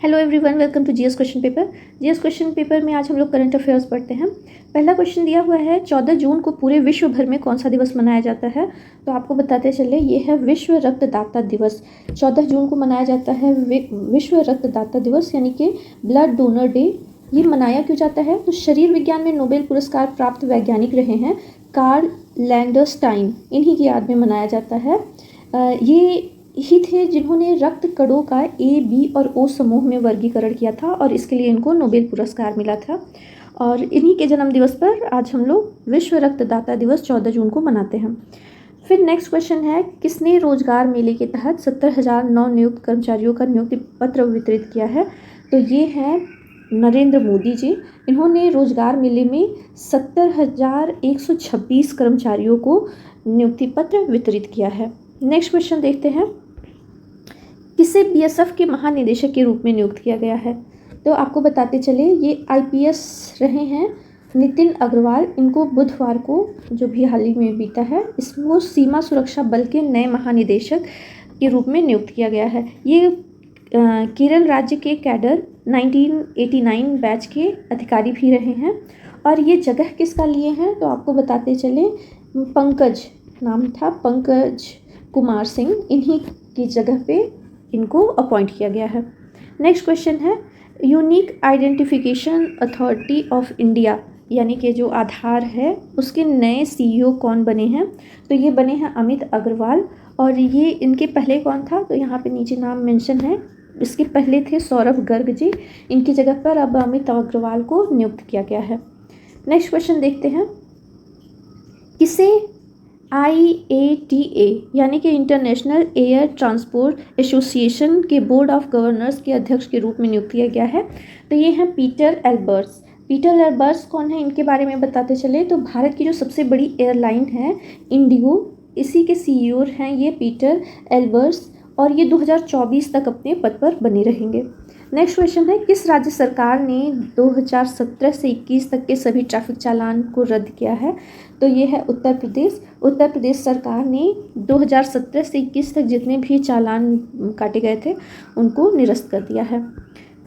Hello everyone, welcome to GS question paper. GS question paper में आज हम लोग करंट अफेयर्स पढ़ते हैं। पहला क्वेश्चन दिया हुआ है 14 जून को पूरे विश्व भर में कौन सा दिवस मनाया जाता है। तो आपको बताते चले ये है विश्व रक्तदाता दिवस। 14 जून को मनाया जाता है विश्व रक्तदाता दिवस, यानी कि ब्लड डोनर डे। ये मनाया क्यों जाता है? तो शरीर विज्ञान में नोबेल पुरस्कार प्राप्त वैज्ञानिक रहे हैं कार्ल लैंडरस्टाइन, इन्हीं की याद में मनाया जाता है। ये ही थे जिन्होंने रक्त कणों का ए, बी और ओ समूह में वर्गीकरण किया था और इसके लिए इनको नोबेल पुरस्कार मिला था। और इन्हीं के जन्म दिवस पर आज हम लोग विश्व रक्तदाता दिवस 14 जून को मनाते हैं। फिर नेक्स्ट क्वेश्चन है, किसने रोजगार मेले के तहत 70,000 नवनियुक्त कर्मचारियों का नियुक्ति पत्र वितरित किया है? तो ये हैं नरेंद्र मोदी जी। इन्होंने रोजगार मेले में 70,126 कर्मचारियों को नियुक्ति पत्र वितरित किया है। नेक्स्ट क्वेश्चन देखते हैं, किसे बीएसएफ के महानिदेशक के रूप में नियुक्त किया गया है? तो आपको बताते चले ये आईपीएस रहे हैं नितिन अग्रवाल। इनको बुधवार को जो भी हाल ही में बीता है इसको सीमा सुरक्षा बल के नए महानिदेशक के रूप में नियुक्त किया गया है। ये केरल राज्य के कैडर 1989 बैच के अधिकारी भी रहे हैं। और ये जगह किसका लिए हैं? तो आपको बताते चले पंकज नाम था, पंकज कुमार सिंह, इन्हीं की जगह पे इनको अपॉइंट किया गया है। नेक्स्ट क्वेश्चन है, unique identification authority of India यानी कि जो आधार है उसके नए सीईओ कौन बने हैं? तो ये बने हैं अमित अग्रवाल। और ये इनके पहले कौन था? तो यहाँ पे नीचे नाम मेंशन है। इसके पहले थे सौरभ गर्ग जी, इनकी जगह पर अब अमित अग्रवाल को नियुक्त किया गया है। नेक्स्ट क्वेश्चन देखते हैं, किसे IATA यानी कि इंटरनेशनल एयर ट्रांसपोर्ट एसोसिएशन के बोर्ड ऑफ गवर्नर्स के अध्यक्ष के रूप में नियुक्त किया गया है? तो ये हैं पीटर एल्बर्ट्स। पीटर एल्बर्ट्स कौन है, इनके बारे में बताते चले तो भारत की जो सबसे बड़ी एयरलाइन है इंडिगो, इसी के सीईओ हैं ये पीटर एल्बर्ट्स और ये 2024 तक अपने पद पर बने रहेंगे। नेक्स्ट क्वेश्चन है, किस राज्य सरकार ने 2017 से 21 तक के सभी ट्रैफिक चालान को रद्द किया है? तो ये है उत्तर प्रदेश। उत्तर प्रदेश सरकार ने 2017 से 21 तक जितने भी चालान काटे गए थे उनको निरस्त कर दिया है।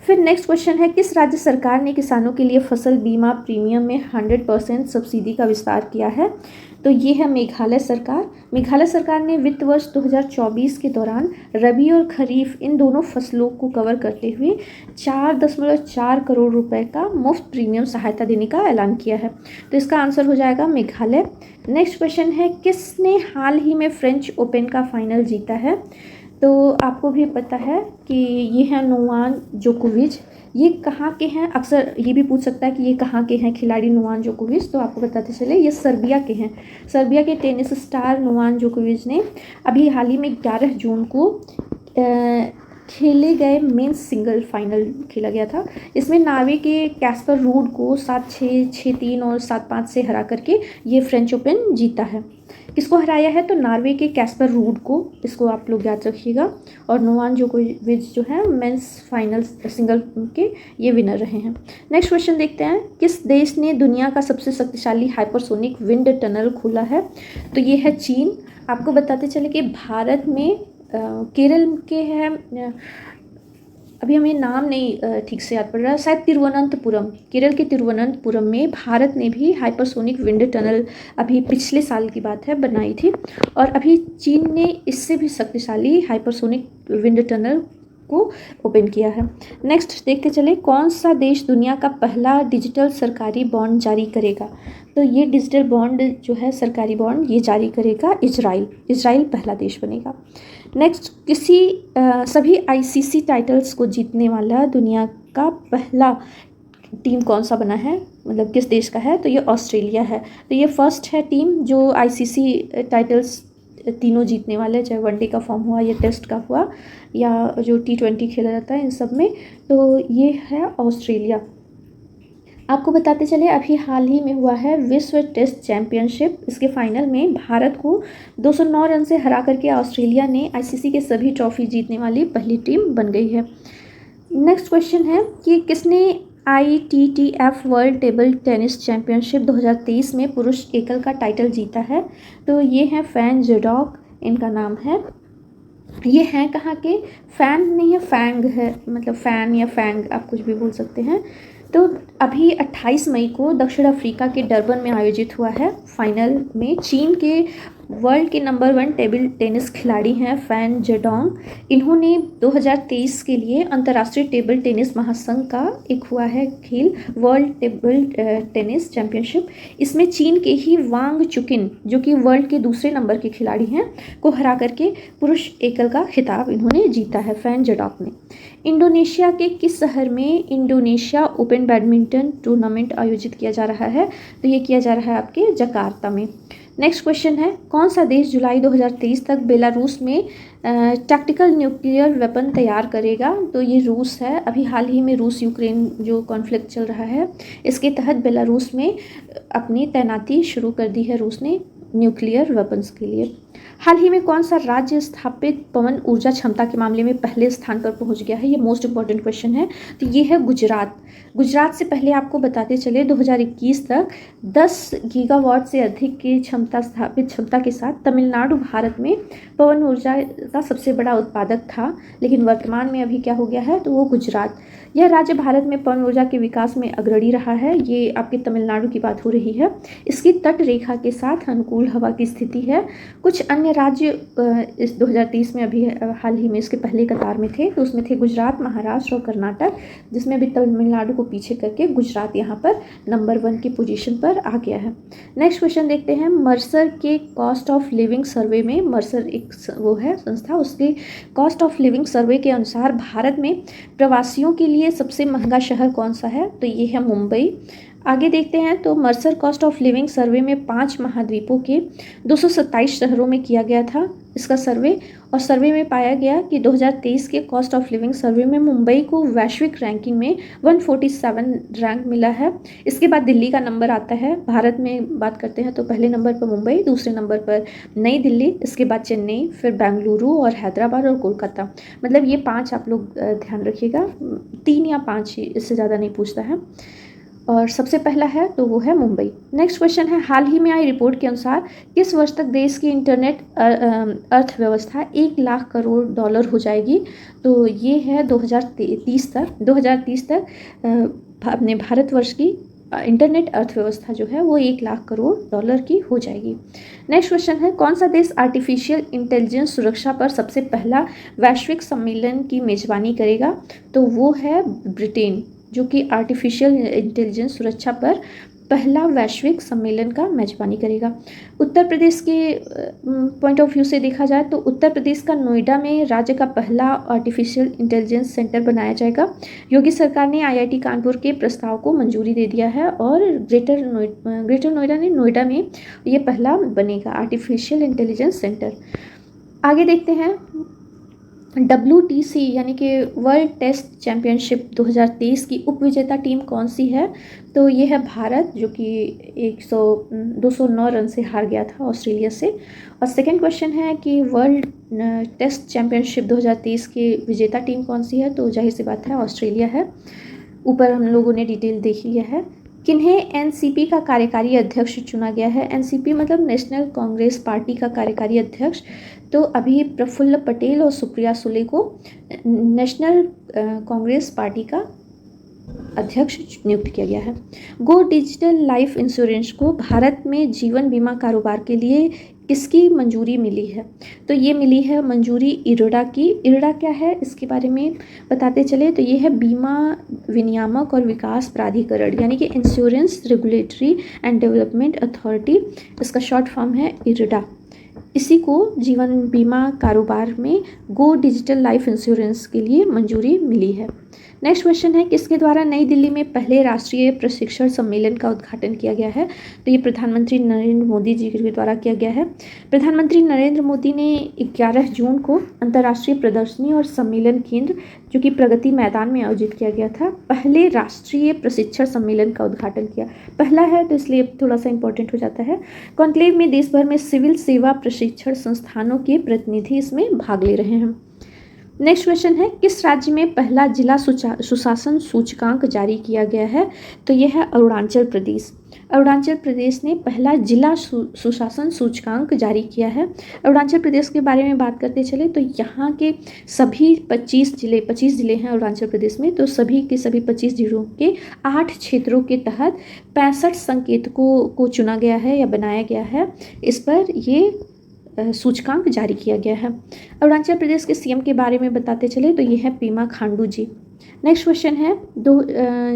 फिर नेक्स्ट क्वेश्चन है, किस राज्य सरकार ने किसानों के लिए फसल बीमा प्रीमियम में 100% सब्सिडी का विस्तार किया है? तो ये है मेघालय सरकार। मेघालय सरकार ने वित्त वर्ष 2024 के दौरान रबी और खरीफ इन दोनों फसलों को कवर करते हुए 4.4 करोड़ रुपए का मुफ्त प्रीमियम सहायता देने का ऐलान किया है। तो इसका आंसर हो जाएगा मेघालय। नेक्स्ट क्वेश्चन है, किसने हाल ही में फ्रेंच ओपन का फाइनल जीता है? तो आपको भी पता है कि ये हैं नोवाक जोकोविच। ये कहाँ के हैं? अक्सर ये भी पूछ सकता है कि ये कहाँ के हैं खिलाड़ी नोवाक जोकोविच। तो आपको बताते चले ये सर्बिया के हैं। सर्बिया के टेनिस स्टार नोवाक जोकोविच ने अभी हाल ही में 11 जून को खेले गए मेंस सिंगल फाइनल खेला गया था। इसमें नॉर्वे के कैस्पर रूड को 7-6, 6-3 और 7-5 से हरा करके ये फ्रेंच ओपन जीता है। किसको हराया है? तो नॉर्वे के कैस्पर रूड को, इसको आप लोग याद रखिएगा। और नोवाक जोकोविच जो है मेंस फाइनल सिंगल के ये विनर रहे हैं। नेक्स्ट क्वेश्चन देखते हैं, किस देश ने दुनिया का सबसे शक्तिशाली हाइपरसोनिक विंड टनल खोला है? तो ये है चीन। आपको बताते चले कि भारत में केरल के हैं, अभी हमें नाम नहीं ठीक से याद पड़ रहा, शायद तिरुवनंतपुरम, केरल के तिरुवनंतपुरम में भारत ने भी हाइपरसोनिक विंड टनल अभी पिछले साल की बात है बनाई थी। और अभी चीन ने इससे भी शक्तिशाली हाइपरसोनिक विंड टनल को ओपन किया है। नेक्स्ट देखते चले, कौन सा देश दुनिया का पहला डिजिटल सरकारी बॉन्ड जारी करेगा? तो ये डिजिटल बॉन्ड जो है सरकारी बॉन्ड ये जारी करेगा इजराइल। इजराइल पहला देश बनेगा। नेक्स्ट, सभी आईसीसी टाइटल्स को जीतने वाला दुनिया का पहला टीम कौन सा बना है, मतलब किस देश का है? तो ये ऑस्ट्रेलिया है। तो ये फर्स्ट है टीम जो आईसीसी टाइटल्स तीनों जीतने वाले, चाहे वनडे का फॉर्म हुआ या टेस्ट का हुआ या जो T20 खेला जाता है इन सब में। तो ये है ऑस्ट्रेलिया। आपको बताते चले अभी हाल ही में हुआ है विश्व टेस्ट चैंपियनशिप। इसके फाइनल में भारत को 209 रन से हरा करके ऑस्ट्रेलिया ने आईसीसी के सभी ट्रॉफी जीतने वाली पहली टीम बन गई है। नेक्स्ट क्वेश्चन है कि किसने ITTF world table tennis championship 2023 में पुरुष एकल का टाइटल जीता है? तो ये है फैन जेडॉक, इनका नाम है। ये हैं कहाँ के? फैन नहीं है, फैंग है, मतलब फ़ैन या फैंग आप कुछ भी बोल सकते हैं। तो अभी 28 मई को दक्षिण अफ्रीका के डरबन में आयोजित हुआ है फाइनल में चीन के वर्ल्ड के नंबर 1 टेबल टेनिस खिलाड़ी हैं फैन जेडोंग। इन्होंने 2023 के लिए अंतर्राष्ट्रीय टेबल टेनिस महासंघ का एक हुआ है खेल, वर्ल्ड टेबल टेनिस चैंपियनशिप, इसमें चीन के ही वांग चुकिन जो कि वर्ल्ड के दूसरे नंबर के खिलाड़ी हैं को हरा करके पुरुष एकल का खिताब इन्होंने जीता है फैन जेडोंग ने। इंडोनेशिया के किस शहर में इंडोनेशिया ओपन बैडमिंटन टूर्नामेंट आयोजित किया जा रहा है? तो ये किया जा रहा है आपके जकार्ता में। नेक्स्ट क्वेश्चन है, कौन सा देश जुलाई 2023 तक बेलारूस में टैक्टिकल न्यूक्लियर वेपन तैयार करेगा? तो ये रूस है। अभी हाल ही में रूस यूक्रेन जो कॉन्फ्लिक्ट चल रहा है इसके तहत बेलारूस में अपनी तैनाती शुरू कर दी है रूस ने न्यूक्लियर वेपन्स के लिए। हाल ही में कौन सा राज्य स्थापित पवन ऊर्जा क्षमता के मामले में पहले स्थान पर पहुंच गया है? ये मोस्ट इंपॉर्टेंट क्वेश्चन है। तो ये है गुजरात। गुजरात से पहले आपको बताते चले 2021 तक 10 गीगावाट से अधिक की स्थापित क्षमता के साथ तमिलनाडु भारत में पवन ऊर्जा का सबसे बड़ा उत्पादक था, लेकिन वर्तमान में अभी क्या हो गया है? तो वो गुजरात। यह राज्य भारत में पवन ऊर्जा के विकास में अग्रणी रहा है। ये आपके तमिलनाडु की बात हो रही है। इसकी तट रेखा के साथ अनुकूल हवा की स्थिति है। कुछ अन्य राज्य इस 2030 में अभी हाल ही में इसके पहले कतार में थे, तो उसमें थे गुजरात, महाराष्ट्र और कर्नाटक, जिसमें अभी तमिलनाडु को पीछे करके गुजरात यहाँ पर नंबर 1 की पोजीशन पर आ गया है। नेक्स्ट क्वेश्चन देखते हैं, मर्सर के कॉस्ट ऑफ लिविंग सर्वे में, मर्सर एक वो है संस्था, उसके कॉस्ट ऑफ लिविंग सर्वे के अनुसार भारत में प्रवासियों के लिए सबसे महंगा शहर कौन सा है? तो ये है मुंबई। आगे देखते हैं, तो मर्सर कॉस्ट ऑफ लिविंग सर्वे में 5 महाद्वीपों के 227 शहरों में किया गया था इसका सर्वे, और सर्वे में पाया गया कि 2023 के कॉस्ट ऑफ लिविंग सर्वे में मुंबई को वैश्विक रैंकिंग में 147 रैंक मिला है। इसके बाद दिल्ली का नंबर आता है। भारत में बात करते हैं तो पहले नंबर पर मुंबई, दूसरे नंबर पर नई दिल्ली, इसके बाद चेन्नई, फिर बेंगलुरु और हैदराबाद और कोलकाता। मतलब ये 5 आप लोग ध्यान रखिएगा, 3 या 5 ही, इससे ज़्यादा नहीं पूछता है। और सबसे पहला है तो वो है मुंबई। नेक्स्ट क्वेश्चन है, हाल ही में आई रिपोर्ट के अनुसार किस वर्ष तक देश की इंटरनेट अर्थव्यवस्था 1 लाख करोड़ डॉलर हो जाएगी? तो ये है 2030 तक। 2030 तक अपने भारतवर्ष की इंटरनेट अर्थव्यवस्था जो है वो 1 लाख करोड़ डॉलर की हो जाएगी। नेक्स्ट क्वेश्चन है, कौन सा देश आर्टिफिशियल इंटेलिजेंस सुरक्षा पर सबसे पहला वैश्विक सम्मेलन की मेजबानी करेगा? तो वो है ब्रिटेन, जो कि आर्टिफिशियल इंटेलिजेंस सुरक्षा पर पहला वैश्विक सम्मेलन का मेजबानी करेगा। उत्तर प्रदेश के पॉइंट ऑफ व्यू से देखा जाए तो उत्तर प्रदेश का नोएडा में राज्य का पहला आर्टिफिशियल इंटेलिजेंस सेंटर बनाया जाएगा। योगी सरकार ने आईआईटी कानपुर के प्रस्ताव को मंजूरी दे दिया है और ग्रेटर नोएडा ने नोएडा में ये पहला बनेगा आर्टिफिशियल इंटेलिजेंस सेंटर। आगे देखते हैं, WTC यानी कि वर्ल्ड टेस्ट चैम्पियनशिप 2023 की उपविजेता टीम कौन सी है? तो ये है भारत, जो कि 209 रन से हार गया था ऑस्ट्रेलिया से। और सेकंड क्वेश्चन है कि वर्ल्ड टेस्ट चैम्पियनशिप 2023 की विजेता टीम कौन सी है? तो जाहिर सी बात है ऑस्ट्रेलिया है। ऊपर हम लोगों ने डिटेल देख लिया है। किन्हें एनसीपी का कार्यकारी अध्यक्ष चुना गया है? एनसीपी मतलब नेशनल कांग्रेस पार्टी का कार्यकारी अध्यक्ष। तो अभी प्रफुल्ल पटेल और सुप्रिया सुले को नेशनल कांग्रेस पार्टी का अध्यक्ष नियुक्त किया गया है। गो डिजिटल लाइफ इंश्योरेंस को भारत में जीवन बीमा कारोबार के लिए किसकी मंजूरी मिली है? तो ये मिली है मंजूरी इरडा की। इरडा क्या है इसके बारे में बताते चले, तो ये है बीमा विनियामक और विकास प्राधिकरण, यानी कि insurance regulatory and development authority, इसका शॉर्ट फॉर्म है इरडा। इसी को जीवन बीमा कारोबार में गो डिजिटल लाइफ इंश्योरेंस के लिए मंजूरी मिली है। नेक्स्ट क्वेश्चन है, किसके द्वारा नई दिल्ली में पहले राष्ट्रीय प्रशिक्षण सम्मेलन का उद्घाटन किया गया है? तो ये प्रधानमंत्री नरेंद्र मोदी जी के द्वारा किया गया है। प्रधानमंत्री नरेंद्र मोदी ने 11 जून को अंतर्राष्ट्रीय प्रदर्शनी और सम्मेलन केंद्र, जो कि प्रगति मैदान में आयोजित किया गया था, पहले राष्ट्रीय प्रशिक्षण सम्मेलन का उद्घाटन किया। पहला है तो इसलिए थोड़ा सा इंपॉर्टेंट हो जाता है। कॉन्क्लेव में देश भर में सिविल सेवा प्रशिक्षण संस्थानों के प्रतिनिधि इसमें भाग ले रहे हैं। नेक्स्ट क्वेश्चन है, किस राज्य में पहला जिला सुशासन सूचकांक जारी किया गया है? तो यह है अरुणाचल प्रदेश। अरुणाचल प्रदेश ने पहला जिला सुशासन सूचकांक जारी किया है। अरुणाचल प्रदेश के बारे में बात करते चले तो यहाँ के सभी 25 जिले हैं अरुणाचल प्रदेश में। तो सभी के सभी 25 जिलों के 8 क्षेत्रों के तहत 65 संकेतकों को चुना गया है या बनाया गया है। इस पर ये सूचकांक जारी किया गया है। अरुणाचल प्रदेश के सीएम के बारे में बताते चले तो ये है पेमा खांडू जी। नेक्स्ट क्वेश्चन है,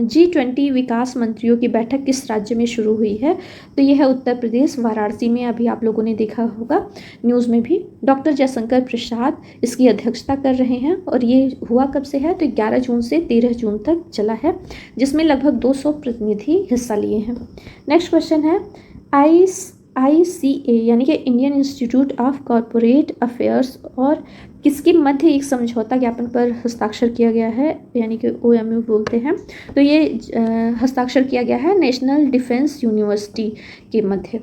G20 विकास मंत्रियों की बैठक किस राज्य में शुरू हुई है? तो यह है उत्तर प्रदेश, वाराणसी में। अभी आप लोगों ने देखा होगा न्यूज़ में भी। डॉक्टर जयशंकर प्रसाद इसकी अध्यक्षता कर रहे हैं और ये हुआ कब से है? तो 11 जून से 13 जून तक चला है, जिसमें लगभग 200 प्रतिनिधि हिस्सा लिए हैं। नेक्स्ट क्वेश्चन है, ICA यानी कि Indian institute of corporate affairs और किसके मध्य एक समझौता ज्ञापन पर हस्ताक्षर किया गया है, यानी कि OMU बोलते हैं। तो ये हस्ताक्षर किया गया है नेशनल डिफेंस यूनिवर्सिटी के मध्य।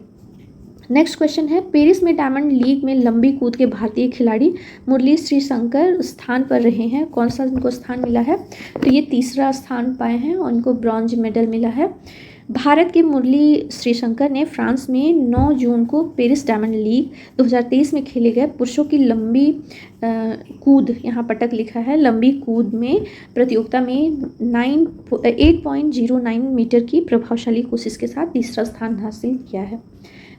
नेक्स्ट क्वेश्चन है, पेरिस में डायमंड लीग में लंबी कूद के भारतीय खिलाड़ी मुरली श्रीशंकर स्थान पर रहे हैं। कौन सा इनको स्थान मिला है? तो ये तीसरा स्थान पाए हैं और इनको ब्रॉन्ज मेडल मिला है। भारत के मुरली श्रीशंकर ने फ्रांस में 9 जून को पेरिस डायमंड लीग 2023 में खेले गए पुरुषों की लंबी कूद, यहाँ पटक लिखा है, लंबी कूद में प्रतियोगिता में 8.09 मीटर की प्रभावशाली कोशिश के साथ तीसरा स्थान हासिल किया है।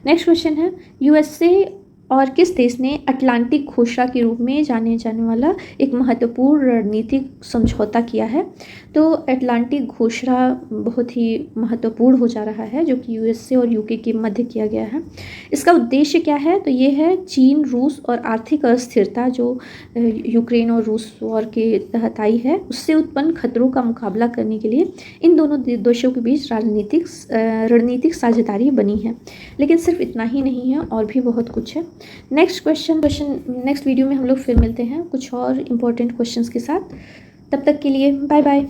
नेक्स्ट क्वेश्चन है, USA और किस देश ने अटलांटिक घोषणा के रूप में जाने जाने वाला एक महत्वपूर्ण रणनीतिक समझौता किया है? तो अटलांटिक घोषणा बहुत ही महत्वपूर्ण हो जा रहा है, जो कि USA और UK के मध्य किया गया है। इसका उद्देश्य क्या है? तो ये है चीन, रूस और आर्थिक अस्थिरता जो यूक्रेन और रूस वॉर के तहत आई है, उससे उत्पन्न खतरों का मुकाबला करने के लिए इन दोनों देशों के बीच रणनीतिक साझेदारी बनी है। लेकिन सिर्फ इतना ही नहीं है, और भी बहुत कुछ है। नेक्स्ट वीडियो में हम लोग फिर मिलते हैं कुछ और इम्पोर्टेंट क्वेश्चंस के साथ। तब तक के लिए बाय बाय।